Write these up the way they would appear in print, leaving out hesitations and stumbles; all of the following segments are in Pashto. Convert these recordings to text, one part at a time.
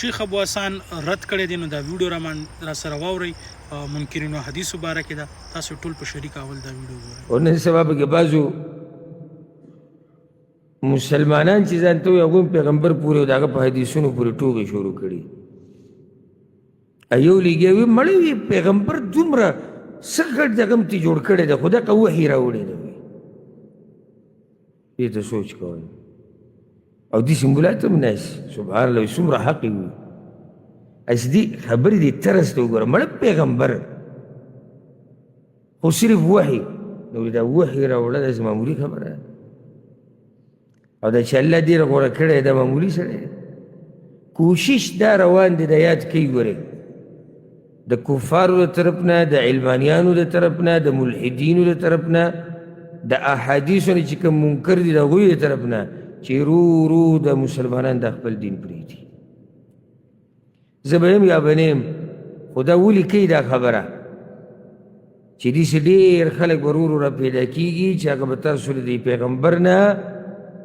شیخ ابو حسن رد کړی دی، نو دا ویډیو را سره واورئ. منکرینو حدیثو باره کې ده، تاسو ټول په شریک اول دا ویډیو وګورئ. او نن سبا پکې بعضو مسلمانان چې ځان ته وایي هغوی پیغمبر پورې او د هغه په حدیثونو پورې ټوکې شروع کړي. یو لګیا وي مړی وي پیغمبر دومره څه ګډ دغه م ترې جوړ کړی دی، خو دغه وحي راوړی دی. دې ته سوچ کوئ او دې سمبولات هم ناسي. سبحان الله څومره حق وي. اس دې خبرې دې طرز ته وګوره، مړه پیغمبر خو صرف وحي، نو دا وحي راوړه داسې معمولي خبره ده؟ او دا چې الله ډېره غوره کړی دا معمولي سړی دی؟ کوشش دا روان دی، دا یاد کوي ګورئ، د کفارو د طرف نه، د علمانیانو د طرف نه، د ملحدینو د طرف نه، د احادیثو نه چې کوم منکر دي د هغوی د طرف نه، چې رو د مسلمانان د خپل دین پرېږدي. زه به یم یا به نه یم، خو دا ولې کوي دا خبره چې داسې ډېر خلک به ورو را پیدا کېږي چې هغه به تاسو له د پیغمبر نه،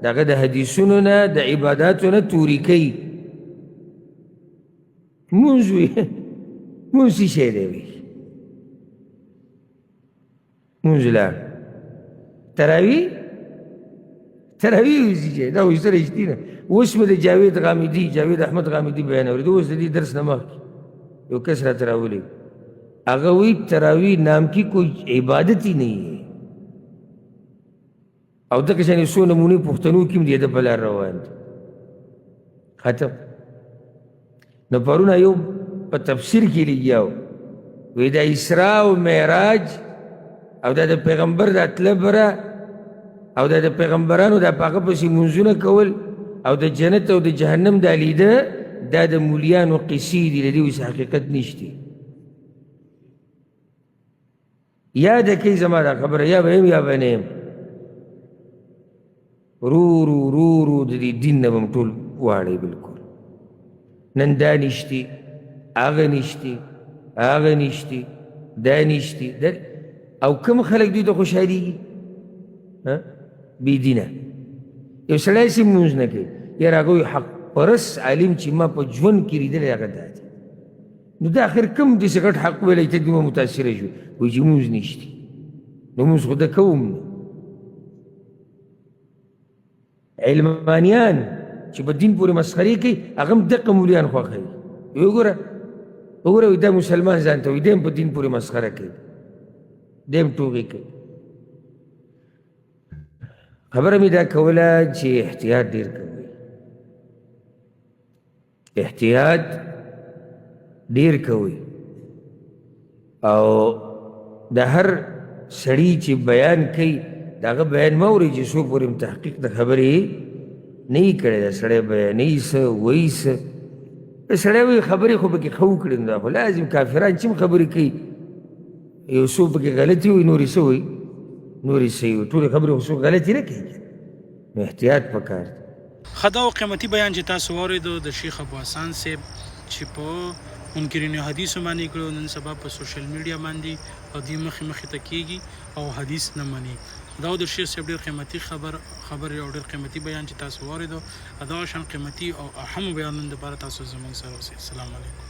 د هغه د حدیثونو نه، د عباداتو نه توري کوي. مونځ وي، مونځ څه شی دی وي، مونځ لاړ، تراویح وځي چې دا وایي سره رښتي نه. اوس مې د جاوید احمد غامدي بیان اورېده، اوس د دې درس نه مخکې یو کس راته راولېږه، هغه وایي تراویح نام کی کوئی عبادت ہی نہیں ہے. او دغه شانې څو نمونې پښتنو کې هم د ده په لار روان دي. ختم. نو پرونه یو په تفسیر کې لګیا و، وایي دا اسراء او معراج او دا د پیغمبر د تله بره او دا د پیغمبرانو دا په هغه پسې مونځونه کول او د جنت او د جهنم دا لیده، دا د مولیانو قصې دي، د دې اوس حقیقت نشته. یاده کوي زما دا خبره، یا به یم یا به نه یم. رو د دې دین نه به م ټول واړئ بلکل. نن دا نشتي، هغه نشتي، هغه نشتي، دا نشتي. او کوم خلک دوی ته خوشحالېږي بې دینه. یو سړی چې مونځ نه کوي، یاره هغه وایي حق پرست عالم چې ما په ژوند کې لیدلی هغه دا دی. نو دا آخر کوم داسې غټ حق ویلی ته دومره متاثره شو، وایي چې مونځ نشتي. نو مونځ خو ده کوم نه. علمانیان چې په دین پورې مسخرې کوي، هغه هم دقه مولیان خوښوي. وګوره وایي دا مسلمان ځان ته وایي، دی هم په دین پورې مسخره کوي، دی هم ټوغې کوي. خبره مې دا کوله چې احتیاط ډېر کوئ، احتیاط ډېر کوئ. او د هر سړي چې بیان کوي د هغه بیان مه اورئ چې څو پورې تحقیق د خبرې نه یي کړی. دا سړی بیانوي څه وایي څه، سړی وایي خبرې خو پکې ښه وکړي، نو دا خو لازم کافران چې هم خبرې کوي یو څو پکې غلطي وایي، نورې څه وایي، نورې صحیح وایي. ټولې خبرې خو څوک غلطې نه کوي، نو احتیاط پکار دی. ښه، دا قیمتي بیان چې تاسو واورېدو د شیخ ابو حسن صاحب چې په منکرینو حدیثو باندې کړو، نن سبا په سوشل میډیا باندې او دې مخې ته کېږي او حدیث نه مني. دا د شیخ صاحب ډېر قیمتي خبرې او ډېر قیمتي بیان چې تاسو واورېدو. دا شان قیمتي او اهم بیانونو لپاره تاسو زموږ سره اوسئ. السلام علیکم.